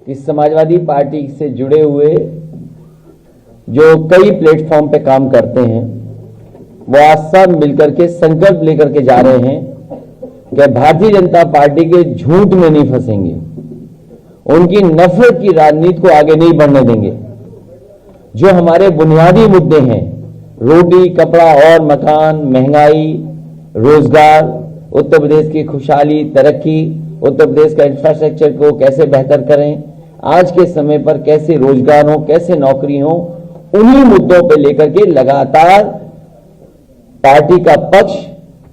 कि समाजवादी पार्टी से जुड़े हुए जो कई प्लेटफॉर्म पे काम करते हैं वो आज सब मिलकर के संकल्प लेकर के जा रहे हैं कि भारतीय जनता पार्टी के झूठ में नहीं फंसेंगे, उनकी नफरत की राजनीति को आगे नहीं बढ़ने देंगे। जो हमारे बुनियादी मुद्दे हैं, रोटी, कपड़ा और मकान, महंगाई, रोजगार, उत्तर प्रदेश की खुशहाली, तरक्की, उत्तर प्रदेश का इंफ्रास्ट्रक्चर को कैसे बेहतर करें, आज के समय पर कैसे रोजगार हो, कैसे नौकरी हो, उन्हीं मुद्दों पर लेकर के लगातार पार्टी का पक्ष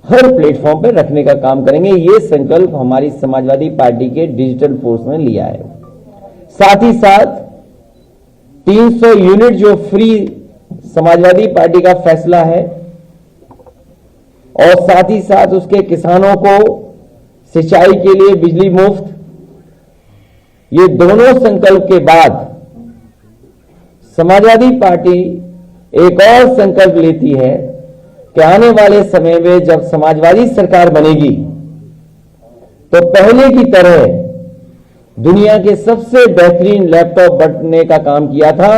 हर प्लेटफॉर्म पर रखने का काम करेंगे। ये संकल्प हमारी समाजवादी पार्टी के डिजिटल फोर्स ने लिया है। साथ ही साथ 300 यूनिट जो फ्री समाजवादी पार्टी का फैसला है और साथ ही साथ उसके किसानों को सिंचाई के लिए बिजली मुफ्त, ये दोनों संकल्प के बाद समाजवादी पार्टी एक और संकल्प लेती है कि आने वाले समय में जब समाजवादी सरकार बनेगी तो पहले की तरह दुनिया के सबसे बेहतरीन लैपटॉप बांटने का काम किया था,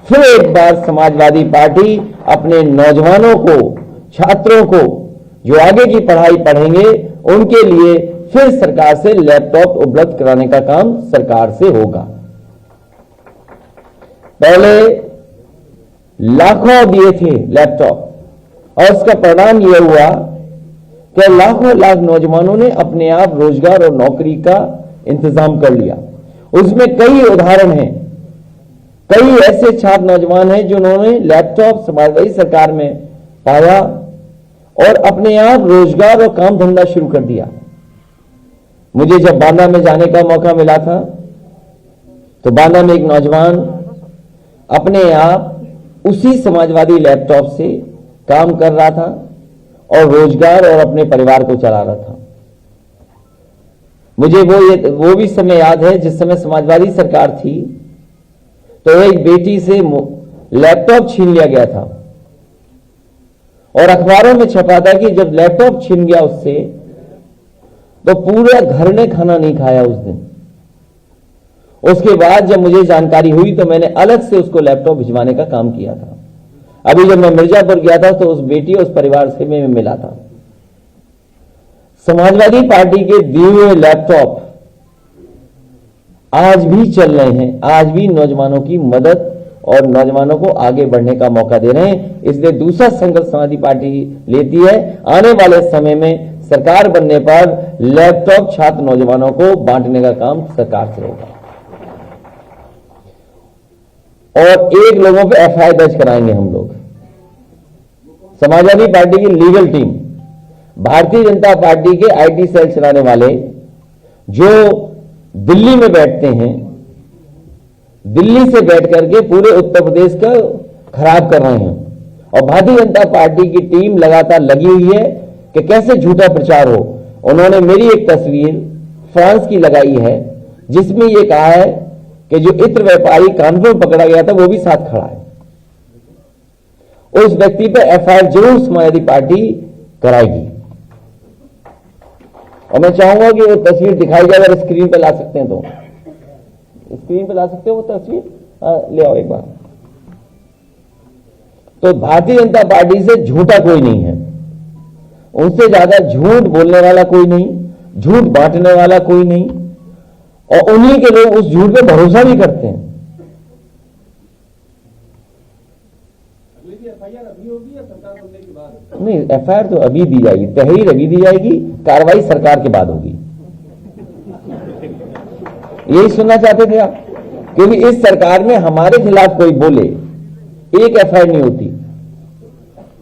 फिर एक बार समाजवादी पार्टी अपने नौजवानों को, छात्रों को जो आगे की पढ़ाई पढ़ेंगे उनके लिए फिर सरकार से लैपटॉप उपलब्ध कराने का काम सरकार से होगा। पहले लाखों दिए थे लैपटॉप और उसका परिणाम यह हुआ कि लाखों लाख नौजवानों ने अपने आप रोजगार और नौकरी का इंतजाम कर लिया। उसमें कई उदाहरण हैं, कई ऐसे छात्र नौजवान हैं जिन्होंने लैपटॉप समाजवादी सरकार में पाया और अपने आप रोजगार और काम धंधा शुरू कर दिया। मुझे जब बांदा में जाने का मौका मिला था तो बांदा में एक नौजवान अपने आप उसी समाजवादी लैपटॉप से काम कर रहा था और रोजगार और अपने परिवार को चला रहा था। मुझे वो भी समय याद है जिस समय समाजवादी सरकार थी तो एक बेटी से लैपटॉप छीन लिया गया था और अखबारों में छपा था कि जब लैपटॉप छीन गया उससे तो पूरा घर ने खाना नहीं खाया उस दिन। उसके बाद जब मुझे जानकारी हुई तो मैंने अलग से उसको लैपटॉप भिजवाने का काम किया था। अभी जब मैं मिर्जापुर गया था तो उस बेटी और उस परिवार से मैं मिला था। समाजवादी पार्टी के दिए हुए लैपटॉप आज भी चल रहे हैं, आज भी नौजवानों की मदद और नौजवानों को आगे बढ़ने का मौका दे रहे हैं। इसलिए दूसरा संकल्प समाजवादी पार्टी लेती है, आने वाले समय में सरकार बनने पर लैपटॉप छात्र नौजवानों को बांटने का काम सरकार से होगा और एक लोगों पे एफआईआर दर्ज कराएंगे हम लोग। समाजवादी पार्टी की legal team, Bharatiya Janata party के आईटी सेल चलाने वाले जो दिल्ली में बैठते हैं, दिल्ली से बैठ करके पूरे उत्तर प्रदेश का खराब कर रहे हैं और भारतीय जनता पार्टी की टीम लगातार लगी हुई है कि कैसे झूठा प्रचार हो। उन्होंने मेरी एक तस्वीर फ्रांस की लगाई है जिसमें यह कहा है कि जो इत्र व्यापारी कानपुर पकड़ा गया था वो भी साथ खड़ा है। उस व्यक्ति पर एफआईआर जरूर समाजवादी पार्टी कराएगी और मैं चाहूंगा कि वो तस्वीर दिखाई जाए। अगर स्क्रीन पर ला सकते हैं तो स्क्रीन पर ला सकते हो वो तस्वीर, ले आओ एक बार। तो भारतीय जनता पार्टी से झूठा कोई नहीं है, उनसे ज्यादा झूठ बोलने वाला कोई नहीं, झूठ बांटने वाला कोई नहीं और उन्हीं के लोग उस झूठ पे भरोसा भी करते हैं। एफआईआर अभी होगी या सरकार बनने के बाद? नहीं, एफआईआर तो अभी दी जाएगी, तहरीर अभी दी जाएगी, कार्रवाई सरकार के बाद होगी। यही सुनना चाहते थे आप? क्योंकि इस सरकार में हमारे खिलाफ कोई बोले एक एफआईआर नहीं होती,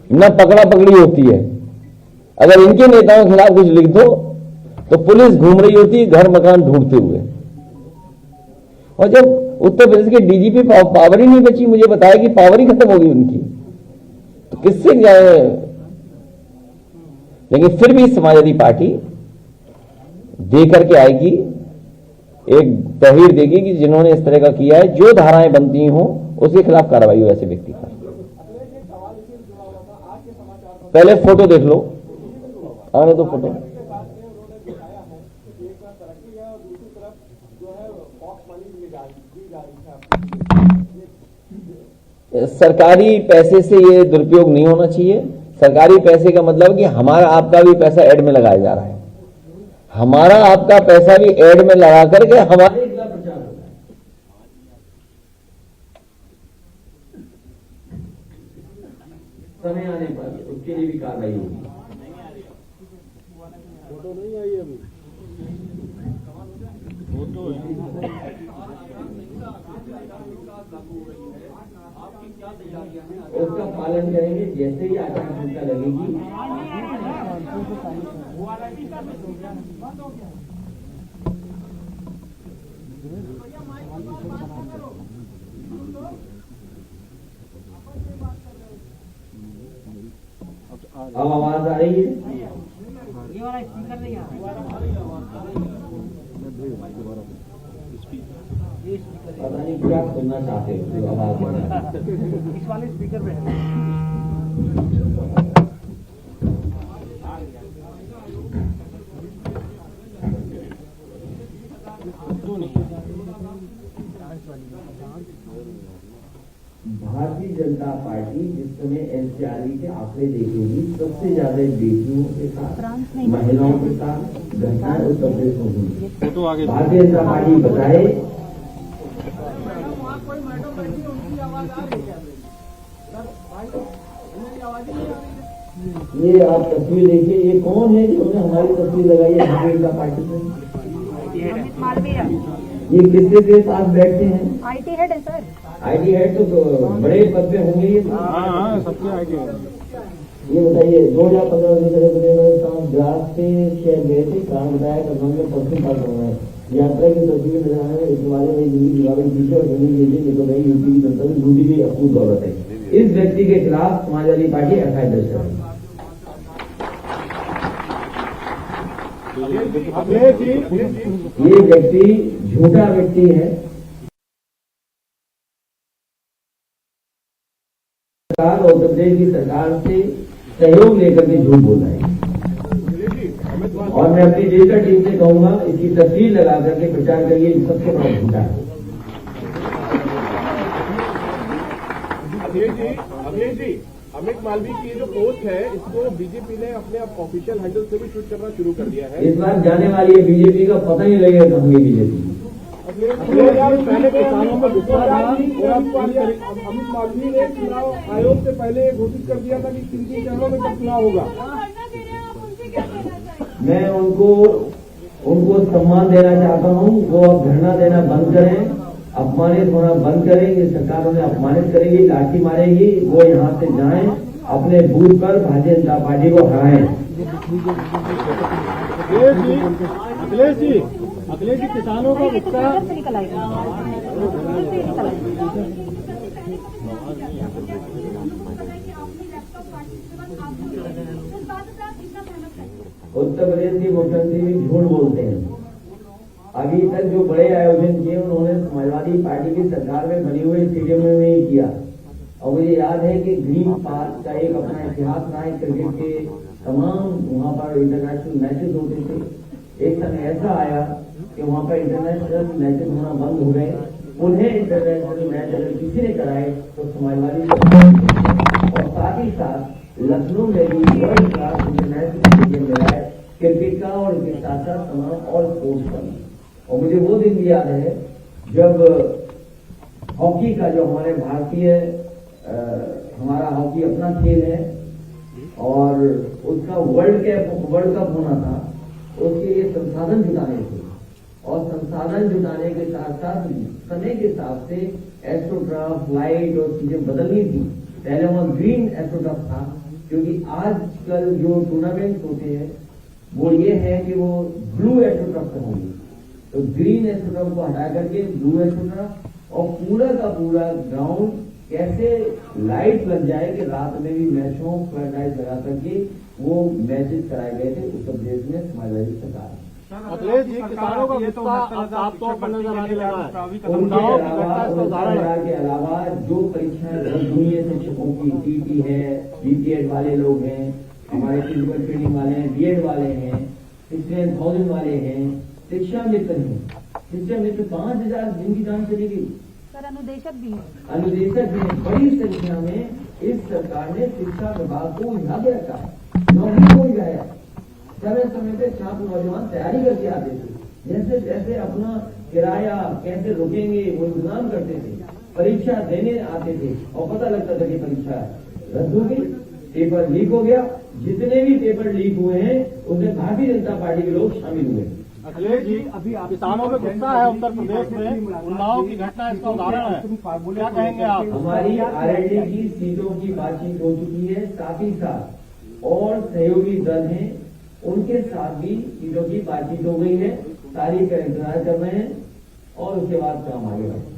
न पकड़ा पकड़ी होती है। अगर इनके नेताओं के खिलाफ कुछ लिख दो तो पुलिस घूम रही होती है घर मकान ढूंढते हुए। और जब उत्तर प्रदेश के डीजीपी पावर ही नहीं बची, मुझे बताया कि पावर ही खत्म हो गई उनकी, तो किससे जाए। लेकिन फिर भी समाजवादी पार्टी दे करके आएगी, एक तहरीर देगी कि जिन्होंने इस तरह का किया है, जो धाराएं बनती हों उसके खिलाफ कार्रवाई हो ऐसे व्यक्ति पर। पहले फोटो देख लो, आने दो फोटो। सरकारी पैसे से ये दुरुपयोग नहीं होना चाहिए। सरकारी पैसे का मतलब कि हमारा आपका भी पैसा एड में लगाया जा रहा है, हमारा आपका पैसा भी एड में लगा करके हमारे खिलाफ प्रचार होता है। समय आने पर उसके लिए भी कार्रवाई होगी। फोटो नहीं आई अभी, फोटो उसका पालन करेंगे। जैसे ही आचार संहिता लगेगी अब आवाज आ रही है। ये वाला स्पीकर नहीं आ रहा, पता नहीं क्या सुनना चाहते हो जो आवाज आ रही है। इस वाले स्पीकर पे है। भारतीय जनता पार्टी जिस समय एनसीआरबी के आंकड़े देखेगी, सबसे ज्यादा बेटियों के साथ, महिलाओं के साथ घटनाएं उत्तर प्रदेश में हुई। भारतीय जनता पार्टी बताए ये आप तस्वीर देखिए, ये कौन है जिन्होंने हमारी तस्वीर लगाई है भारतीय जनता पार्टी में? ये किसके के साथ बैठते हैं? IT हेड है सर। IT हेड तो बड़े पद पे होंगे ये। सबके आगे ये बताइए 2015 में ग्रास से शहर गए थे, काम बताया कदम में पश्चिम पास हो रहे हैं। यात्रा की तस्वीर नजर आने इस वाले में पीछे और जमीन लीजिए तो भाई यूपी की जनता में लूटी भी अपूर्व दौलत है। इस व्यक्ति के खिलाफ समाजवादी पार्टी FIR दर्ज करेगी। ये व्यक्ति झूठा व्यक्ति है। सरकार और उत्तर प्रदेश की सरकार से सहयोग लेकर के झूठ बोल रहे हैं। और मैं अपनी डिजिटल टीम से कहूंगा इसकी तस्वीर लगा करके प्रचार करिए, सबसे बड़ा झूठा है। अखिलेश जी, अमित मालवीय की जो पोस्ट है इसको बीजेपी ने अपने ऑफिशियल हैंडल से भी शूट करना शुरू कर दिया है। इस बार जाने वाली है बीजेपी का, पता ही लगेगा कहाँ गई बीजेपी। पहले किसानों में गुस्सा था और अमित मालवीय ने चुनाव आयोग से पहले घोषित कर दिया था कि किन चरणों में कब चुनाव होगा। मैं उनको सम्मान देना चाहता हूँ। वो अब धरना देना बंद करें, अपमानित होना बंद करें। ये सरकार उन्हें अपमानित करेगी, लाठी मारेगी। वो यहाँ से जाएं, अपने बूथ पर भारतीय जनता पार्टी को हराएं। अखिलेश जी किसानों का गुस्सा निकल आएगा। उत्तर प्रदेश के मुख्यमंत्री भी झूठ बोलते हैं। अभी तक जो बड़े आयोजन किए उन्होंने समाजवादी पार्टी की सरकार में बनी हुई स्टेडियम में नहीं किया। और मुझे याद है कि ग्रीन पार्क का एक अपना इतिहास रहा है। क्रिकेट के तमाम वहां पर इंटरनेशनल मैचेस होते थे। एक समय ऐसा आया कि वहां पर इंटरनेशनल मैचेस होना बंद हो गए। उन्हें इंटरनेशनल मैच अगर किसी ने कराए तो समाजवादी और साथ ही साथ लखनऊ में भी वर्ल्ड क्लास इंटरनेशनल स्टेडियम लगाए क्रिकेट का और इसके साथ साथ तमाम और स्पोर्ट्स का। और मुझे वो दिन भी याद है जब हॉकी का जो हमारे भारतीय हमारा हॉकी अपना खेल है और उसका वर्ल्ड कप होना था। उसके लिए संसाधन जुटाने थे और संसाधन जुटाने के साथ साथ समय के हिसाब से एस्ट्रोटर्फ लाइट और चीजें बदलनी थी। पहले वहां ग्रीन एस्ट्रोटर्फ था, क्योंकि आजकल जो टूर्नामेंट होते हैं वो ये है कि वो ब्लू एस्ट्रोटर्फ पर होंगे। तो ग्रीन एस्ट्रोटर्फ को हटा करके ब्लू एस्ट्रोटर्फ और पूरा का पूरा ग्राउंड कैसे लाइट लग जाए कि रात में भी मैचों फ्लड लाइट लगा करके वो मैचेस कराए गए थे उत्तर प्रदेश में समाजवादी सरकार। अखिलेश जी किसानों का गुस्सा साफ तौर पर नजर आने लगा है। के अलावा जो परीक्षाएं दुनिया शिक्षकों की टीटी है, बीपीएड वाले लोग हैं, हमारे फिजिकल ट्रेनिंग वाले हैं, बीएड वाले हैं, 16,000 वाले हैं, शिक्षा मित्र हैं, सिस्टम में तो 5,000 दिन की जान चली गई। सर अनुदेशक भी है। अनुदेशक भी बड़ी संख्या में इस सरकार ने शिक्षा विभाग को उलझा के रखा है, नौकरी को उलझाया। समय समय पे छात्र नौजवान तैयारी करके आते थे, जैसे जैसे अपना किराया कैसे रुकेंगे वो इंतजाम करते थे, परीक्षा देने आते थे और पता लगता था कि परीक्षा रद्द हो गई, पेपर लीक हो गया। जितने भी पेपर लीक हुए हैं उसमें भारतीय जनता पार्टी के लोग शामिल हुए। अखिलेश जी, अभी किसानों में गुस्सा है उत्तर प्रदेश में, उन्नाव की घटना इसका उदाहरण है, क्या कहेंगे आप? हमारी आरएलडी की सीटों की बातचीत हो चुकी है, साथ ही साथ और सहयोगी दल हैं उनके साथ भी सीटों की बातचीत हो गई है, तारीख का इंतजार कर रहे हैं और उसके बाद काम आगे बढ़ेगा।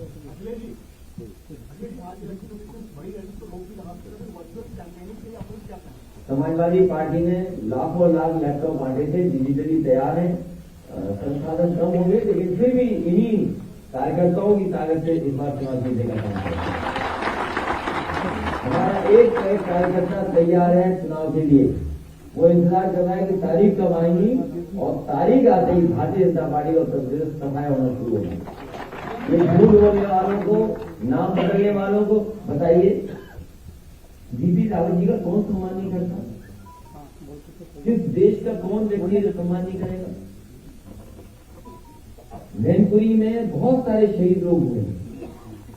समाजवादी पार्टी ने लाखों लाख लैपटॉप बांटे थे, डिजिटली तैयार है, संसाधन कम होंगे लेकिन फिर भी इन्हीं कार्यकर्ताओं की ताकत से इस बार चुनाव जीतने का काम करेंगे। हमारा एक कार्यकर्ता तैयार है चुनाव के लिए, वो इंतजार कर रहा है कि तारीख कब आएंगी और तारीख आते ही भारतीय जनता पार्टी का प्रदेश सफाया होना शुरू होगा। ये झूठ बोलने वालों को, नाम बदलने वालों को बताइए, जीपी रावत जी का कौन सम्मान नहीं करता? किस देश का कौन व्यक्ति जो सम्मान नहीं करेगा? मैनपुरी में बहुत सारे शहीद लोग हुए,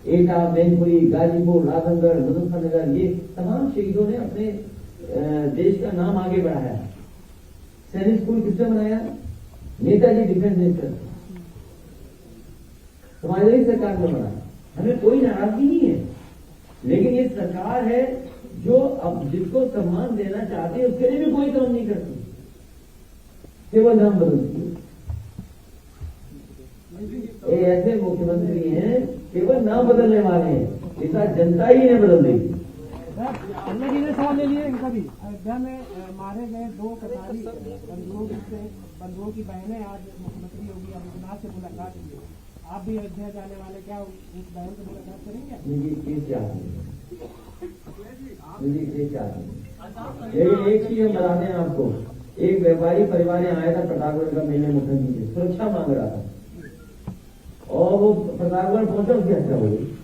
एटा, मैनपुरी, गाजीपुर, राजनगढ़, मुजफ्फरनगर, ये तमाम शहीदों ने अपने देश का नाम आगे बढ़ाया। सैनिक स्कूल किसने बनाया? नेताजी डिफेंस मिनिस्टर, समाजवादी सरकार ने बनाया। हमें कोई नाराजगी नहीं है, लेकिन ये सरकार है जो अब जिसको सम्मान देना चाहती है उसके लिए भी कोई काम नहीं करती, केवल नाम बदलती है। ये ऐसे मुख्यमंत्री हैं केवल नाम बदलने वाले हैं, ऐसा जनता ही ने बदल देगी। हमने जी ने सवाल ले लिए इनका भी। अयोध्या में मारे गए 2 कतारी बंधुओं की बहनें आज मुख्यमंत्री योगी आदित्यनाथ से मुलाकात की। आप भी अयोध्या जाने वाले, क्या उस बहन से मुलाकात करेंगे? लेकिन एक चीज हम बताते हैं आपको, एक व्यापारी परिवार यहाँ आया था प्रतापगढ़ का, मेरे मुख्यमंत्री से सुरक्षा मांग रहा था और वो प्रतापगढ़ पहुंचा, उसकी हत्या हो गई।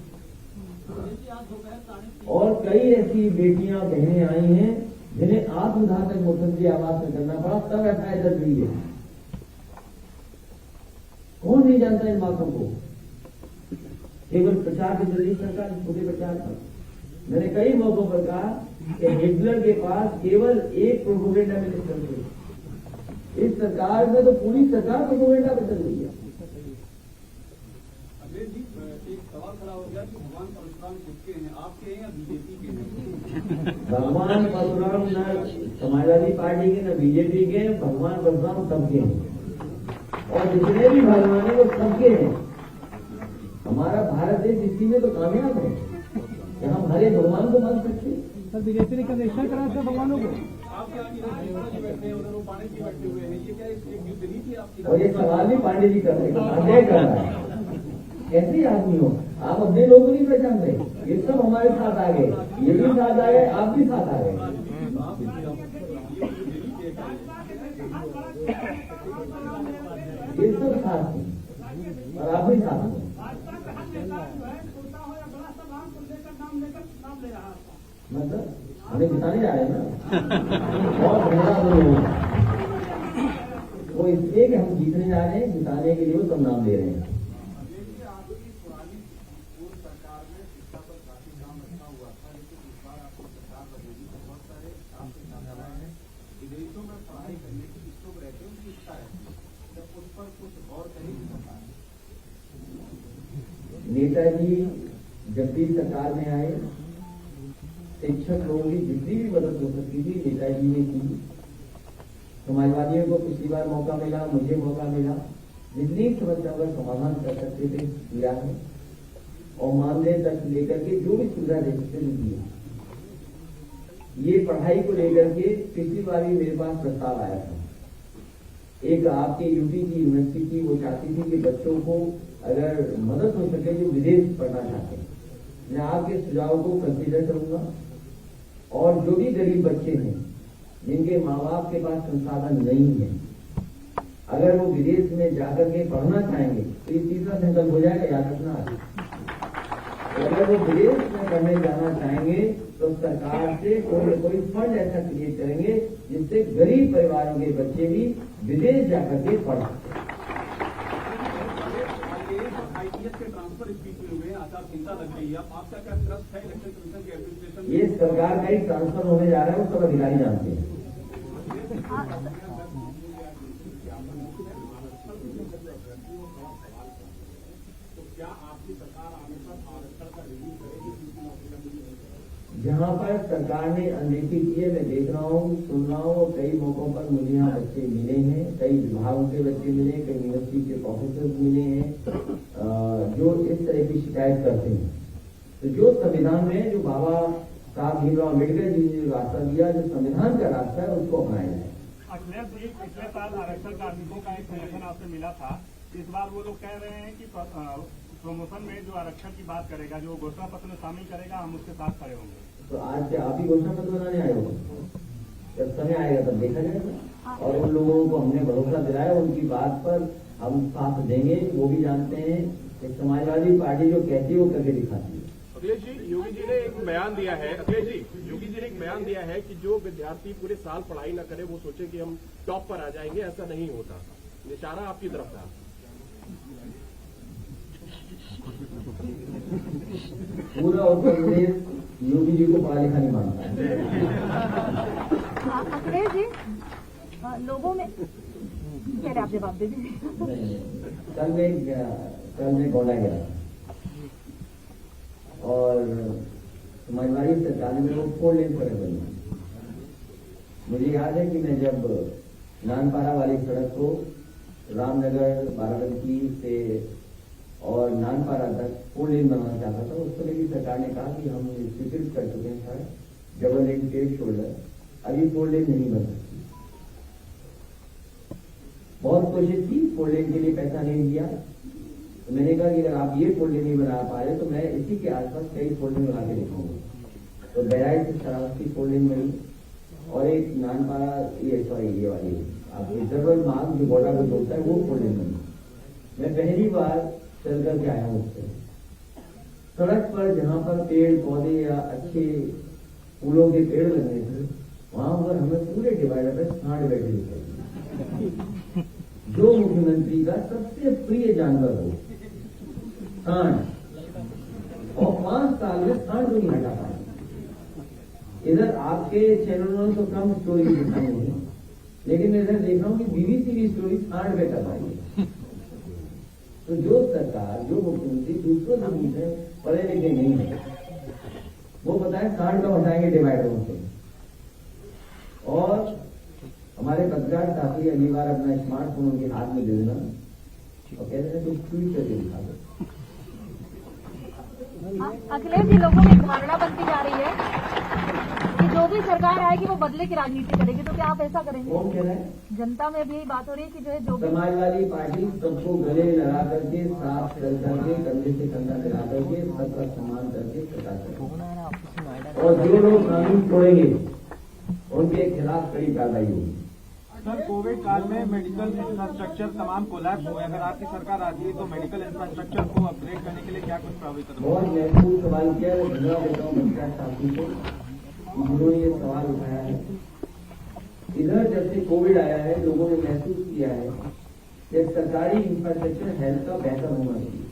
और कई ऐसी बेटियां बहनें आई हैं जिन्हें आत्मघातक मुख्यमंत्री आवास में करना पड़ा, तब एफआईआर दर्ज हुई है। कौन नहीं जानता इन बातों को? केवल प्रचार की जल्दी सरकार, छोटे प्रचार पर। मैंने कई मौकों पर कहा कि हिटलर के पास केवल एक प्रोपेगेंडा मिनिस्टर थे, इस सरकार में तो पूरी सरकार प्रोपेगेंडा पर चल रही है। एक सवाल खड़ा हो गया कि भगवान परशुराम किसके हैं, आपके हैं या बीजेपी के हैं? भगवान परशुराम न समाजवादी पार्टी के न बीजेपी के, भगवान परशुराम सबके हैं और जितने भी भगवान है वो सबके हैं। हमारा भारत देश इसी में तो कामयाब है कि हम हरे भगवान को मान सकते हैं। सर बीजेपी ने कनेक्शन करा था भगवानों को। आपके यहाँ बैठे हैं उधर, वो पानी जी बैठे हुए हैं, ये क्या एक युद्ध नहीं थी आपकी? और ये सवाल भी पांडे जी कर रहे हैं, कर रहा है। कैसे आदमी हो आप? अपने लोग नहीं पहचान रहे, ये सब हमारे साथ आ गए, ये भी साथ आ गए, आप भी साथ आ गए। ये सब साथ हैं और आप भी साथ हैं। मतलब हमें जिताने जा रहे हैं ना, और बढ़िया लोग वो इसलिए कि हम जीतने जा रहे हैं, जिताने के लिए वो सब नाम दे रहे हैं। नेताजी जब भी सरकार में आए, शिक्षक लोगों की जितनी भी मदद हो सकती थी नेताजी ने की। समाजवादियों को पिछली बार मौका मिला, मुझे मौका मिला, जितनी समस्याओं का समाधान कर सकते थे किया है और मानदेय तक लेकर के जो भी सुविधा दे सकते दिया। ये पढ़ाई को लेकर के पिछली बार भी मेरे पास प्रस्ताव आया था। एक आपके यूपी की यूनिवर्सिटी की वो चाहती थी कि बच्चों को अगर मदद हो सके जो विदेश पढ़ना चाहते हैं, मैं आपके सुझाव को कंसीडर करूंगा और जो भी गरीब बच्चे हैं जिनके माँ बाप के पास संसाधन नहीं है, अगर वो विदेश में जाकर के पढ़ना चाहेंगे तो ये तीसरा संकल्प हो जाएगा, याद रखना। अगर वो विदेश में पढ़ने जाना चाहेंगे तो सरकार से कोई न कोई फंड ऐसा क्रिएट करेंगे जिससे गरीब परिवारों के बच्चे भी विदेश जाकर के पढ़ सकते। आईपीएस के ट्रांसफर स्पीच में हुए आचार संहिता लग रही है, आपका क्या ट्रस्ट है इलेक्शन कमीशन के एडमिनिस्ट्रेशन? ये सरकार का ही ट्रांसफर होने जा रहा है, वो सब अधिकारी जानते हैं। जहाँ पर सरकार ने अनदेखी की है, मैं देख रहा हूँ, सुन रहा हूँ, कई मौकों पर मुझे यहाँ बच्चे मिले हैं, कई विभागों के बच्चे मिले, कई यूनिवर्सिटी के प्रोफेसर मिले हैं जो इस तरह की शिकायत करते हैं। तो जो संविधान में जो बाबा साहब भीमराव अम्बेडकर जी ने जो रास्ता दिया, जो संविधान का रास्ता है, उसको अपनाया जाए। अखिलेश जी, पिछले साल आरक्षण कार्मिकों का एक संगठन आपसे मिला था, इस बार वो लोग कह रहे हैं कि प्रमोशन में जो आरक्षण की बात करेगा, जो घोषणा पत्र में शामिल करेगा, हम उसके साथ खड़े होंगे। तो आज से आप ही घोषणा पत्र बनाने आए हो, जब समय आएगा तब देखा जाएगा। और उन लोगों को हमने भरोसा दिलाया, उनकी बात पर हम साथ देंगे। वो भी जानते हैं कि समाजवादी पार्टी जो कहती है वो करके दिखाती है। अखिलेश जी, योगी जी ने एक बयान दिया है, अखिलेश जी, योगी जी ने एक बयान दिया है कि जो विद्यार्थी पूरे साल पढ़ाई न करे वो सोचे कि हम टॉप पर आ जाएंगे, ऐसा नहीं होता। इशारा आपकी तरफ था। पूरा उत्तर प्रदेश योगी जी को पढ़ा लिखा नहीं मानता है। अखिलेश जी, लोगों में पहले आप जवाब दे दीजिए। कल मैं गोंडा गया और समाजवादी सरकार में वो 4 लेन सड़क बनी। मुझे याद है कि मैं जब नानपारा वाली सड़क को रामनगर बाराबंकी से और नानपारा तक 4 लेन बनाना चाहता था, उस समय की सरकार ने कहा कि हम स्वीकृत कर चुके हैं sir, double lane paid shoulder, अभी 4 लेन नहीं बन सकती। बहुत कोशिश की, 4 लेन के लिए पैसा नहीं दिया, तो मैंने कहा कि अगर आप ये 4 लेन नहीं बना पा रहे तो मैं इसी के आसपास कई 4 लेन बना के दिखाऊंगा। तो बहराइच से शरावती 4 लेन बनी और एक नानपारा ये वाली आपकी डबल मार्ग जो बॉर्डर को जोड़ता है वो 4 लेन बनी। मैं पहली बार चल करके आया हूँ उससे। सड़क पर जहाँ पर पेड़ पौधे या अच्छे फूलों के पेड़ लगे थे, वहां पर हमें पूरे डिवाइडर पर सांड बैठे दिखाई। जो मुख्यमंत्री का सबसे प्रिय जानवर हो सांड, और 5 साल में सांड को नहीं हटा पाए। इधर आपके चैनलों ने तो कम स्टोरी दिखाई नहीं, लेकिन मैं इधर देख रहा हूँ कि बीबीसी की स्टोरी सांड पे कर रही है। तो जो सरकार, जो मुख्यमंत्री दूसरों से पढ़े लिखे नहीं है, वो बताए सांड कब हटाएंगे डिवाइडरों से। और हमारे पत्रकार साथी अगली बार अपना स्मार्टफोन उनके हाथ में दे देना और कह देना कुछ ट्वीट करके दिखा दो। अखिलेश जी, लोगों में धारणा बनती जा रही है कि जो भी सरकार आएगी वो बदले की राजनीति करेगी, तो क्या आप ऐसा करेंगे? कौन कह रहा है? जनता में भी बात हो रही है कि जो है जो समाजवादी पार्टी सबको गले लगा करके, साफ कर करके, कंधे से कंधा मिला करके, सबका सम्मान करके सरकार करेगी। और जो लोग कानून तोड़ेंगे उनके खिलाफ कड़ी कार्रवाई होगी। सर, कोविड काल में मेडिकल इंफ्रास्ट्रक्चर तमाम कोलैप्स हुए, अगर आपकी सरकार आती है तो मेडिकल इंफ्रास्ट्रक्चर को अपग्रेड करने के लिए क्या कुछ प्रावधान? बहुत महत्वपूर्ण सवाल किया, धन्यवाद देता हूँ पत्रकार साथी को, उन्होंने ये सवाल उठाया है। इधर जब से कोविड आया है, लोगों ने महसूस किया है कि सरकारी इंफ्रास्ट्रक्चर हेल्थ का बेहतर होना चाहिए,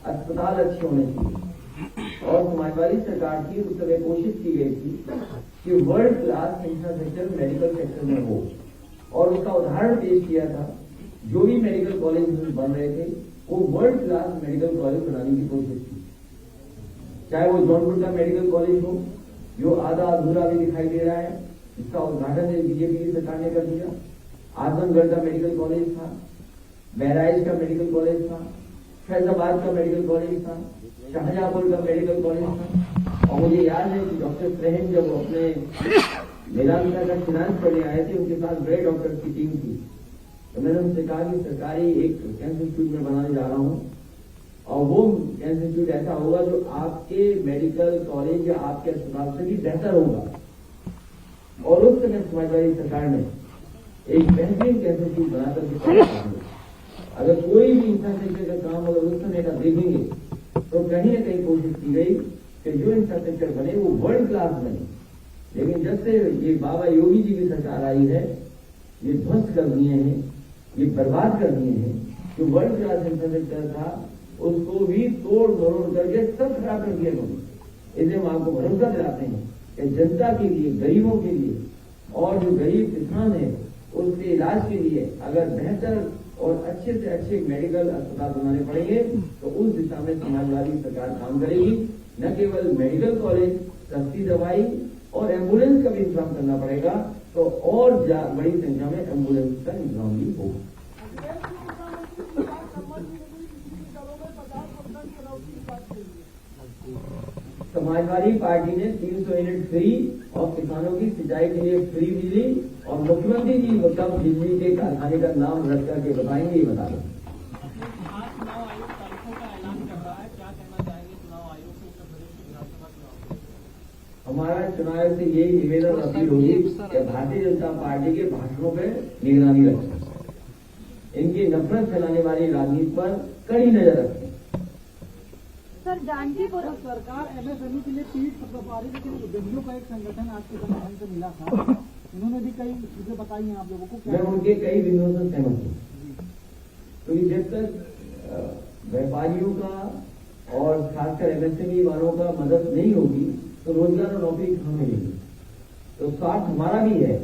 अस्पताल अच्छे होने चाहिए। और समाजवादी सरकार की उस समय कोशिश की गई थी कि world class infrastructure medical sector में हो, और उसका उदाहरण पेश किया था। जो भी मेडिकल कॉलेज बन रहे थे वो वर्ल्ड क्लास मेडिकल कॉलेज बनाने की कोशिश की, चाहे वो जौनपुर का मेडिकल कॉलेज हो जो आधा अधूरा भी दिखाई दे रहा है, इसका उद्घाटन बीजेपी की सरकार ने कर दिया। आजमगढ़ का मेडिकल कॉलेज था, बहराइच का मेडिकल कॉलेज था, फैजाबाद का मेडिकल कॉलेज था, शाहजहांपुर का मेडिकल कॉलेज था। और मुझे याद है कि डॉक्टर फ्रेहन जब अपने मेलांका का फिनांस करने आए थे, उनके साथ बड़े डॉक्टर की टीम थी, तो मैंने उनसे कहा कि सरकारी एक कैंसर इंस्टीट्यूट में बनाने जा रहा हूं, और वो कैंसर इंस्टीट्यूट ऐसा होगा जो आपके मेडिकल कॉलेज या आपके अस्पताल से भी बेहतर होगा। और उस समय समाजवादी सरकार ने एक बेहतरीन कैंसर इंस्टीट्यूट बनाकर अगर कोई भी इंफ्रास्ट्रक्चर का काम अगर उस समय का देखेंगे तो कहीं न कहीं कोशिश की गई कि जो इंफ्रास्ट्रक्चर बने वो वर्ल्ड क्लास बने। लेकिन जब से ये बाबा योगी जी की सरकार आई है, ये ध्वस्त कर दिए हैं, ये बर्बाद कर दिए हैं। जो वर्ल्ड क्लास इंफ्रास्ट्रक्चर था उसको भी तोड़ मरोड़ करके सब खराब कर दिया लोगों। इसलिए हम आपको भरोसा दिलाते हैं कि जनता के लिए, गरीबों के लिए और जो गरीब किसान है उसके इलाज के लिए अगर बेहतर और अच्छे से अच्छे मेडिकल अस्पताल बनाने पड़ेंगे तो उस दिशा में समाजवादी सरकार काम करेगी। न केवल मेडिकल कॉलेज, सस्ती दवाई और एम्बुलेंस का भी इंतजाम करना पड़ेगा, तो और बड़ी संख्या में एम्बुलेंस का इंतजाम भी होगा। समाजवादी पार्टी ने 300 यूनिट फ्री और किसानों की सिंचाई के लिए फ्री बिजली और मुख्यमंत्री जी कब बिजली के कारखाने का नाम रद्द करके बताएंगे, ये बता दें। हमारा चुनाव से यही निवेदन अपील होगी कि भारतीय जनता पार्टी के भाषणों पर निगरानी रखें, इनकी नफरत फैलाने वाली राजनीति पर कड़ी नजर रखें। सर जानकीपुर सरकार एमएसएमई के लिए पीठ पा रही, लेकिन उद्यमियों का एक संगठन आज के संगठन से मिला था, उन्होंने भी कई चीजें बताई हैं आप लोगों को। मैं उनके कई बिंदुओं से सहमत हूँ, क्योंकि जब तक व्यापारियों का और खासकर एमएसएमई वालों का मदद नहीं होगी तो रोजगार और नौकरी कहाँ मिलेगी। तो स्वार्थ हमारा भी है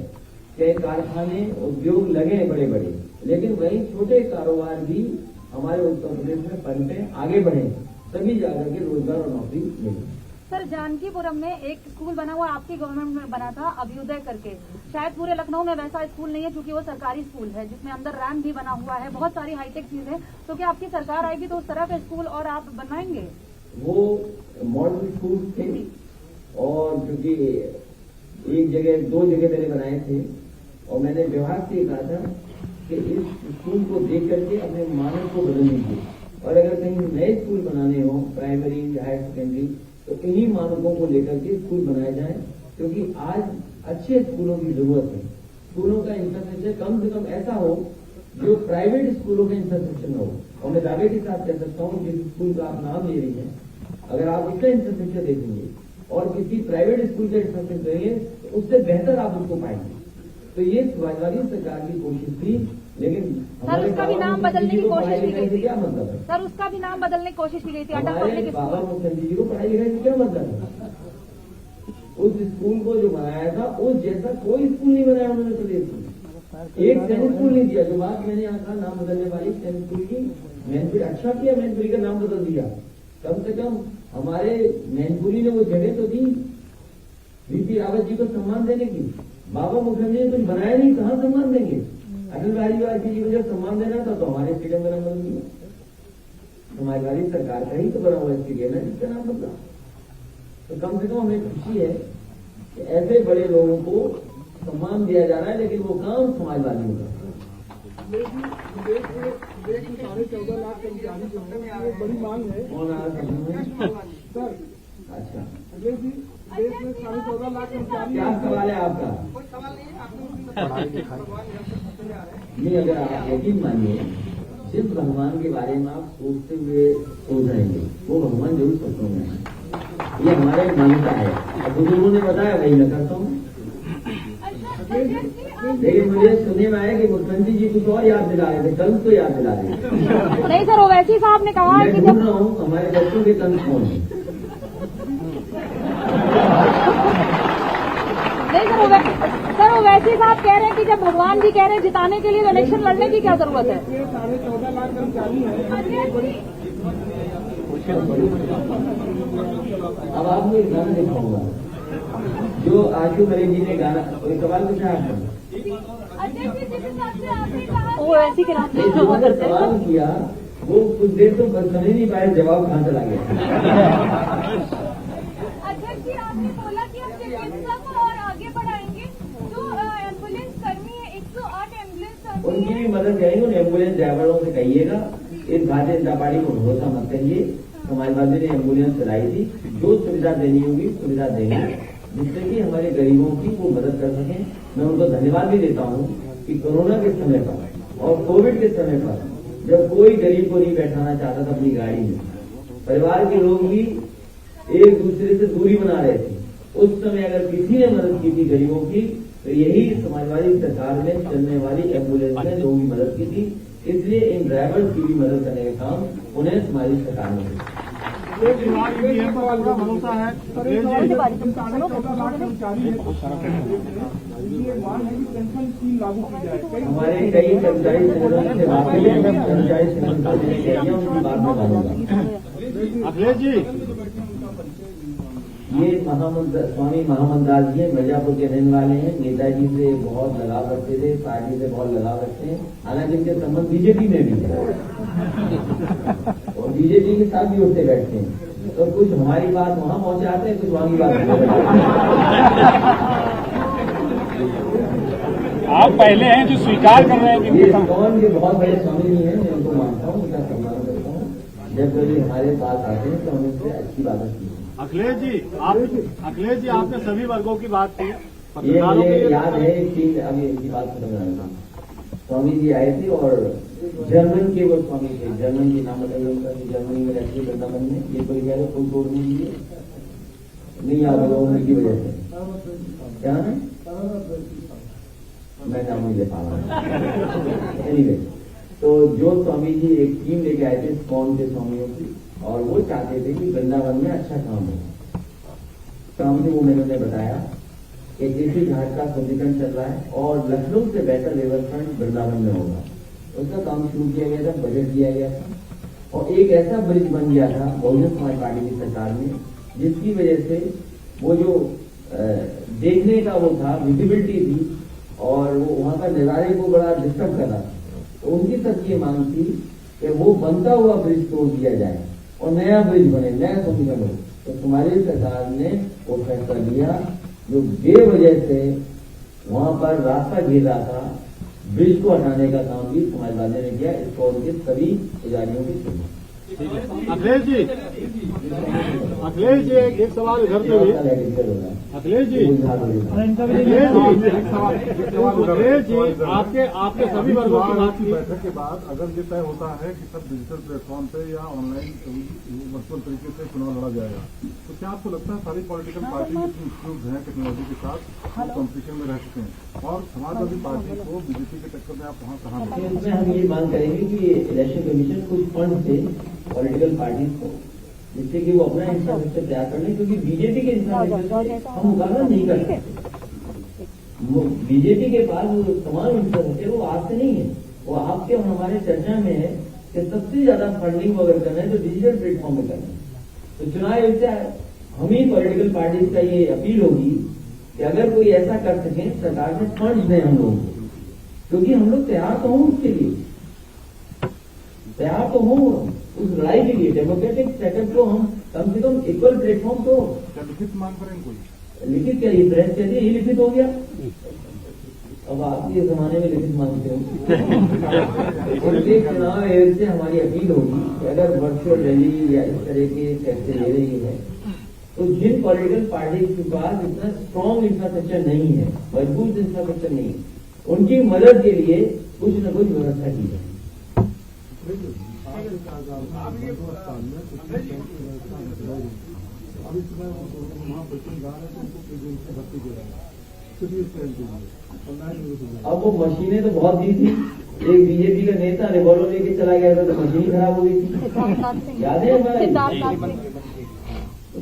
कि कारखाने उद्योग लगे बड़े बड़े, लेकिन वहीं छोटे कारोबार भी हमारे उत्तर प्रदेश में पनपे, आगे बढ़े, तभी जाकर के रोजगार और नौकरी मिले। सर जानकीपुरम में एक स्कूल बना हुआ आपकी गवर्नमेंट में बना था अभ्युदय करके, शायद पूरे लखनऊ में वैसा स्कूल नहीं है क्योंकि वो सरकारी स्कूल है जिसमें अंदर रैम्प भी बना हुआ है, बहुत सारी हाईटेक चीज है। तो क्या आपकी सरकार आएगी तो उस तरह का स्कूल और आप बनवाएंगे? वो मॉडल स्कूल थे और क्योंकि एक जगह 2 जगह मैंने बनाए थे और मैंने विभाग से कहा था कि इस स्कूल को देख करके अपने मानक को बदल लीजिए और अगर कहीं नए स्कूल बनाने हो प्राइमरी हायर सेकेंडरी तो इन्हीं मानकों को लेकर के स्कूल बनाए जाए, क्योंकि आज अच्छे स्कूलों की जरूरत है। स्कूलों का इंफ्रास्ट्रक्चर कम से कम ऐसा हो जो प्राइवेट स्कूलों का इंफ्रास्ट्रक्चर न हो। और मैं दावे के साथ कह सकता हूँ जिस स्कूल का आप नाम ले रही हैं, अगर आप उसका इंफ्रास्ट्रक्चर देखेंगे और किसी प्राइवेट स्कूल का इंफ्रास्ट्रक्चर देंगे तो उससे बेहतर आप उसको पाएंगे। तो ये समाजवादी सरकार की कोशिश थी, लेकिन सर उसका भी नाम बदलने की कोशिश की गई थी। क्या मतलब है? सर उसका भी नाम बदलने की कोशिश की गई थी, अटल हमारे पब्लिक बाबा स्कूल। मुखर्जी जी को पढ़ाई लिखाई से क्या मतलब है? उस स्कूल को जो बनाया था उस जैसा कोई स्कूल नहीं बनाया उन्होंने प्रदेश में। एक सैनिक स्कूल नहीं दिया। जो बात मैंने यहाँ कहा नाम बदलने वाली सैनिक स्कूल की, मैनपुरी अच्छा किया, मैनपुरी का नाम बदल दिया। कम से कम हमारे मैनपुरी ने वो जगह तो दी वीपी रावत जी को सम्मान देने की। बाबा मुखर्जी ने कुछ बनाया नहीं, कहाँ सम्मान देंगे? अटल बिहारी वाजपेयी जी को जब सम्मान देना था तो हमारे स्टेडियम का नाम बदल दिया। समाजवादी सरकार का ही तो बना हुआ स्टेडियम है जिसका नाम बदला। तो कम से कम हमें खुशी है कि ऐसे बड़े लोगों को सम्मान दिया जा रहा है, लेकिन वो काम समाजवादियों का। देश में 14.5 लाख कर्मचारी जो है वो बड़ी मांग है। कौन आ रहा सर अच्छा, अखिलेश जी, देश में 14.5 लाख कर्मचारी। क्या सवाल है आपका? नहीं, अगर आप यकीन मानिए जिस भगवान के बारे में आप सोचते हुए सोच रहेंगे वो भगवान जरूर सपनों में है। ये हमारा एक मान्यता है। अब बुजुर्गों ने बताया वही मैं करता हूँ। लेकिन मुझे सुनने में आया कि मुख्यमंत्री जी कुछ और याद दिला रहे थे, कल तो याद दिला रहे थे। नहीं सर, ओवैसी साहब ने कहा मैं कि ढूंढ रहा हूँ हमारे बच्चों के कल कौन है। नहीं सर, ओवैसी साहब कह रहे हैं कि जब भगवान जी कह रहे हैं जिताने के लिए तो इलेक्शन लड़ने की क्या जरूरत है? 14.5 लाख कर्मचारी है। अब आपको एक गाना दिखाऊंगा जो आशू मलिक जी ने गाना। कोई सवाल पूछा आपने? ओवैसी के नाम जो सवाल किया वो कुछ देर तो समझ नहीं पाए, जवाब कहाँ चला गया। अध्यक्ष जी, आपने बोला कि आप चिकित्सा को और आगे बढ़ाएंगे। जो एम्बुलेंस कर्मी है 108 एम्बुलेंस कर्मी उनकी भी मदद करेंगे। उन एम्बुलेंस ड्राइवरों से कहिएगा इस भारतीय जनता पार्टी को भरोसा मत करिए। समाजवादी ने एम्बुलेंस चलाई थी, जो सुविधा देनी होगी सुविधा देंगे जिससे कि हमारे गरीबों की वो मदद कर सकें। मैं उनको धन्यवाद भी देता हूँ कि कोरोना के समय पर और कोविड के समय पर जब कोई गरीब को नहीं बैठाना चाहता था अपनी गाड़ी में, परिवार के लोग भी एक दूसरे से दूरी बना रहे थे, उस समय अगर किसी ने मदद की थी गरीबों की, तो यही समाजवादी सरकार में चलने वाली एम्बुलेंस ने लोगों की मदद की थी। इसलिए इन ड्राइवर्स की भी मदद करने का काम उन्हें समाजवादी सरकार ने किया। एक विभाग में यह सवाल का भरोसा है सर, ये 14.5 लाख कर्मचारी है, ये मांग है कि पेंशन स्कीम लागू की जाए। हमारे कई कर्मचारी संगठन से बात हुई है, कर्मचारी संगठन ने कह दिया, उनकी बात में मानूंगा। अखिलेश जी, ये स्वामी महामंदास जी हैं, मिर्जापुर के रहने वाले हैं, नेताजी से बहुत लगाव रखते थे, पार्टी से बहुत लगाव रखते हैं, हालांकि इनके संबंध बीजेपी में भी है और बीजेपी के साथ भी उठते बैठते हैं, तो कुछ हमारी बात वहां पहुंचाते हैं, कुछ वहां की बात आप पहले हैं जो स्वीकार कर रहे हैं कि ये कौन के बहुत बड़े स्वामी जी हैं, मैं उनको मानता हूँ, उनका सम्मान करता हूँ। जब कभी हमारे पास आते हैं तो हम उनसे अच्छी बातें की। अखिलेश जी आपने सभी वर्गों की बात की। ये मुझे याद है कि अभी इनकी बात खत्म करना, स्वामी जी आए थे और जर्मन के वो स्वामी थे, जर्मन के नाम बताइए उनका, जर्मनी में रहते वृंदावन में, ये कोई कह रहे फुल तोड़ने के लिए नहीं याद होगा उम्र की वजह से, क्या है मैं नाम नहीं ले पा रहा। एनीवे, तो जो स्वामी जी एक टीम लेके आए थे कौन के स्वामियों की, और वो चाहते थे कि वृंदावन में अच्छा काम हो। काम से वो मैंने बताया कि केसी घाट का शुद्धिकरण चल रहा है और लखनऊ से बेहतर रिवरफ्रंट वृंदावन में होगा, उसका काम शुरू किया गया था, बजट दिया गया था और एक ऐसा ब्रिज बन गया था बहुजन समाज पार्टी की सरकार में, जिसकी वजह से वो जो देखने का वो था, विजिबिलिटी थी और वो वहां का नजारे को बड़ा डिस्टर्ब कर रहा था। तो उनकी सबकी ये मांग थी कि वो बनता हुआ ब्रिज तोड़ दिया जाए और नया ब्रिज बने, नया शुद्धिकरण हो। तो तुम्हारी सरकार ने वो फैसला लिया, जो बेवजह से वहां पर रास्ता घेर रहा था, ब्रिज को हटाने का काम भी समाजवादियों ने किया। इसको उनके सभी पुजारियों की सुनी। अखिलेश जी एक सवाल इधर से भी। अखिलेश जी आपके सभी वर्गों की बात की बैठक के बाद अगर ये तय होता है कि सब डिजिटल प्लेटफॉर्म पे या ऑनलाइन वर्चुअल तरीके से चुनाव लड़ा जाएगा, तो क्या आपको लगता है सारी पॉलिटिकल पार्टी जितनी इंस्ट्रूमेंट है टेक्नोलॉजी के साथ कॉम्पिटिशन में रह चुके हैं और समाजवादी पार्टी को बीजेपी के टक्कर में आप वहाँ कहाँ? इसमें हम ये मांग करेंगे कि इलेक्शन कमीशन कुछ फंड से पॉलिटिकल पार्टीज को, जिससे कि वो अपना इंफ्रास्ट्रक्चर तैयार कर लें, क्योंकि बीजेपी के इंफ्रास्ट्रक्चर से हम मुकाबला नहीं कर सकते। बीजेपी के पास वो तमाम इंफ्रास्ट्रक्चर वो आज से नहीं है, वो आपके और हमारे चर्चा में है कि सबसे ज्यादा फंडिंग अगर करना है तो डिजिटल प्लेटफॉर्म में करना है। तो चुनाव आयोग से हम ही पॉलिटिकल पार्टीज का ये अपील होगी कि अगर कोई ऐसा कर सके, सरकार से फंड दें हम लोगों को, क्योंकि हम लोग तैयार तो हों उसके लिए, तैयार तो हो उस लड़ाई के लिए। डेमोक्रेटिक सेटअप को हम कम से कम इक्वल प्लेटफॉर्म तो लिखित मांग करें कोई लिखित क्या, ये प्रेस कहती है ये लिखित हो गया, अब आप ये जमाने में लिखित मांगते हो। इसलिए चुनाव आयोग से हमारी अपील होगी कि अगर वर्चुअल रैली या इस तरह के फैसले ले रही है, तो जिन पॉलिटिकल पार्टी के पास इतना स्ट्रॉन्ग इंफ्रास्ट्रक्चर नहीं है, मजबूत इंफ्रास्ट्रक्चर नहीं है, उनकी मदद के लिए कुछ न कुछ व्यवस्था की जाए। अब वो मशीनें तो बहुत दी थी, एक बीजेपी का नेता रिवॉल्वर लेके चला गया था तो मशीन खराब हो गई थी, याद है हमारा?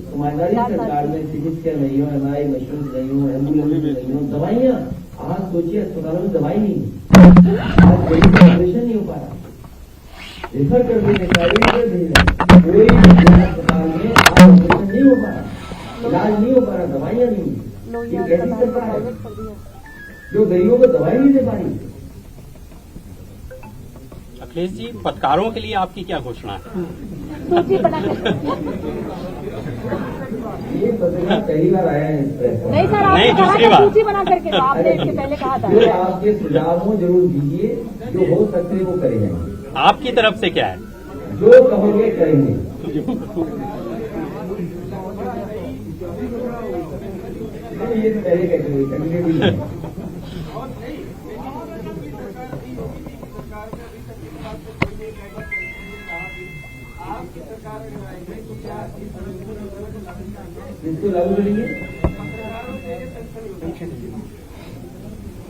समाजवादी सरकार में चिकित्सा नहीं हो, एमआरआई मशीन नहीं हो, एम्बुलेंस नहीं हो, दवाइयाँ, आज सोचिए अस्पतालों में दवाई नहीं है, आज गरीब का ऑपरेशन नहीं हो पा रहा, रेफर कर देने का कोई अस्पताल में आज ऑपरेशन नहीं हो पा रहा, इलाज नहीं हो पा रहा, दवाइयाँ नहीं, ये कैसी सरकार है जो गरीबों को दवाई नहीं दे पा रही? अखिलेश जी, पत्रकारों के लिए आपकी क्या घोषणा है? ये पत्रकार पहली बार आया है इस प्रेस पर। नहीं सर, आपने कहा था सूची बना करके, तो आपने इसके पहले कहा था। जो आपके सुझाव हो जरूर दीजिए, जो हो सकते वो करेंगे। आपकी तरफ से क्या है? जो कहोगे करेंगे। ये पहले कैटेगरी है। इसको लागू करेंगे।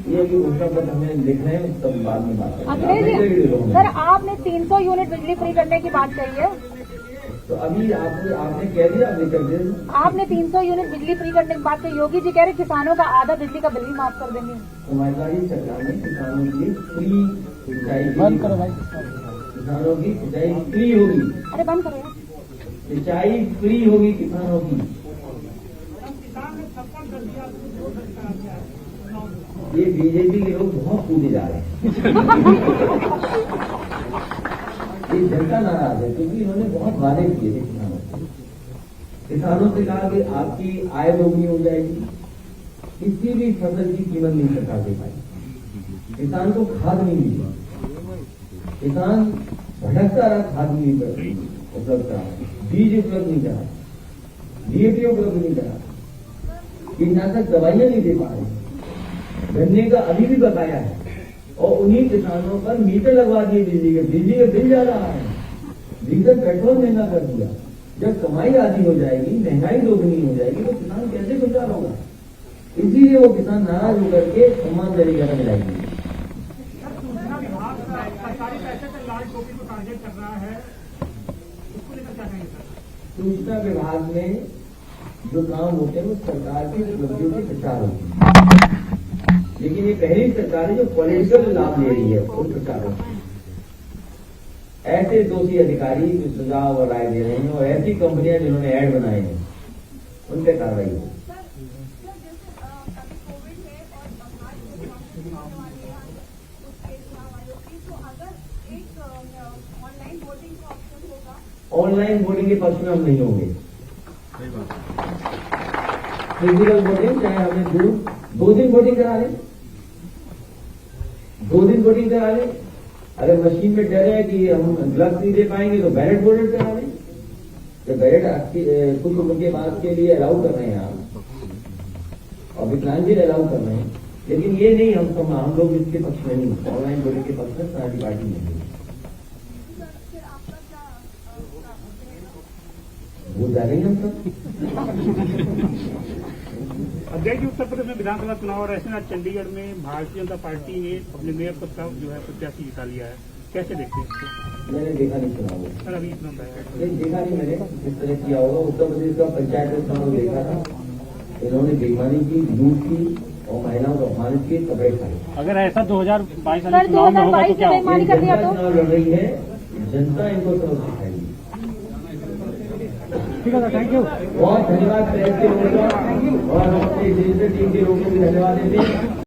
ये अभी घोषणा पत्र हमें लिखना है, तब बाद में बात अखिलेश जी, सर आपने 300 यूनिट बिजली फ्री करने की बात कही है, तो अभी आपने कह दिया, अभी कर दिया। आपने 300 यूनिट बिजली फ्री करने की बात कही। योगी जी कह रहे किसानों का आधा बिजली का बिल भी माफ कर देंगे। हमारी सरकार ने किसानों की फ्री सिंचाई बंद करो भाई, किसानों की सिंचाई फ्री होगी। अरे बंद करो यार। सिंचाई फ्री होगी किसानों की। ये बीजेपी के लोग बहुत कूदे जा रहे हैं। ये जनता नाराज है क्योंकि इन्होंने बहुत वादे किए थे किसानों से। किसानों से कहा कि आपकी आय दोगुनी हो जाएगी, किसी भी फसल की कीमत नहीं सरकार दे पाई। किसान को खाद नहीं मिली, किसान भटकता रहा, खाद नहीं उपलब्ध करा, बीज उपलब्ध नहीं करा, डीएपी उपलब्ध नहीं करा, कीटनाशक दवाइयां नहीं दे पा रहे, गन्ने का अभी भी बकाया है। और उन्हीं किसानों पर मीटर लगवा दिए बिजली का बिल जा रहा है, डीजल पेट्रोल महंगा कर दिया। जब कमाई आधी हो जाएगी, महंगाई दोगुनी हो जाएगी, तो किसान कैसे गुजार होगा? इसीलिए वो किसान नाराज होकर के सम्मान तरीका मिलाएंगे। सरकारी पैसे से लाल टोपी को टारगेट कर रहा है, उसको लेकर क्या कहेंगे सर? सूचना विभाग में जो काम होते हैं वो सरकार की उपलब्धियों के प्रचार होती है, लेकिन ये पहली सरकार है जो पॉलिटिकल लाभ ले रही है उन प्रचारों से। ऐसे दोषी अधिकारी जो सुझाव और राय दे रहे हैं और ऐसी कंपनियां जिन्होंने ऐड बनाए हैं उन पर कार्रवाई हो। ऑनलाइन वोटिंग के पक्ष में हम नहीं होंगे। फिजिकल वोटिंग चाहे हमें दो दिन वोटिंग करा लें, 2 दिन वोटिंग करा लें। अगर मशीन में डर है कि हम ग्लव्स नहीं दे पाएंगे तो बैलेट वोटर करा लें। तो बैलेट कुछ उम्र के बाद के लिए अलाउ कर रहे हैं आप, और विकलांग अलाउ कर रहे हैं, लेकिन ये नहीं हम लोग इसके पक्ष में नहीं, ऑनलाइन वोटिंग के पक्ष में समाजवादी पार्टी नहीं है। वो जानेंगे हम सब। अध्यक्ष जी, उत्तर प्रदेश में विधानसभा चुनाव और ऐसे आज चंडीगढ़ में भारतीय जनता पार्टी ने अपने मेयर पद का जो है प्रत्याशी जिता लिया है, कैसे देखते हैं इसको? मैंने देखा नहीं सुना वो, सर अभी इतना देखा नहीं मैंने किस तरह किया होगा। उत्तर प्रदेश का पंचायत चुनाव देखा था, इन्होंने बेईमानी की, लूट की और महिलाओं को अपमानित किए, कपड़े खाए। अगर ऐसा 2022 चुनाव में होगा तो क्या होगा? चुनाव लड़ रही है जनता, इनको सबक सिखाएगी। ठीक है, थैंक यू। बहुत धन्यवाद प्रेस के लोगों का और हमारे डिजिटल टीम के लोगों को भी धन्यवाद देते हैं।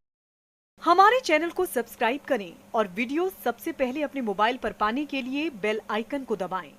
हमारे चैनल को सब्सक्राइब करें और वीडियो सबसे पहले अपने मोबाइल पर पाने के लिए बेल आइकन को दबाएं।